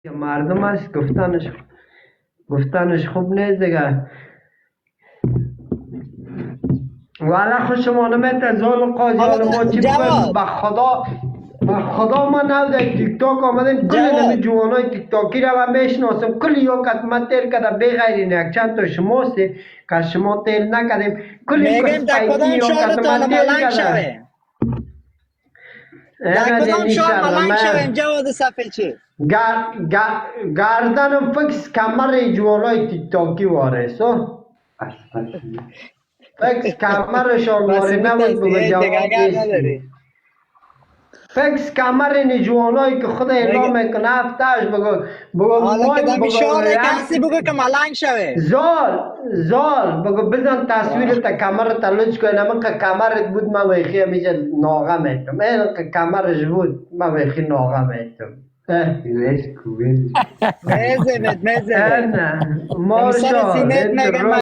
مردم است گفتنش خوب نیست دیگه. والا خود شما نمیتونه زال قاضی حالا حالا ما چی بگویم جواد به خدا ما نو در تیک تاک آمدیم کلی نمی جواد جوانای تیک تاکی را و میشناسم کلی یا قسمت تیل کده بغیر این یک چند تا شماستی که شما تیل نکدیم کلی میگیم در کسپایتی کدام یا شهرتان قسمت تیل ملنگ کده شویم، در اینقدر کدام اینی شهر ملنگ شرمه شویم جواد صفحه چی؟ گردنم فکس کمر جوانای تیک تاکی واره سو فکس کمرشان بس واره نبود بگو میترسی دیگه جواب اگر نیستی نداری. فکس کمر این جوانایی که خود اعلام میگه میکنه هفتهش بگو حالا که مای دمی بگو شهر که هستی یک بگو که ملنگ شویم. زال بگو بزن تصویر تا کمر تا لچ کنی نمه که کمرت بود ما ویخی همیشه ناغه میتم این که کمرش بود ما ویخی ناغه میتم میزمت نه دمی سر مارشال سینت این میگم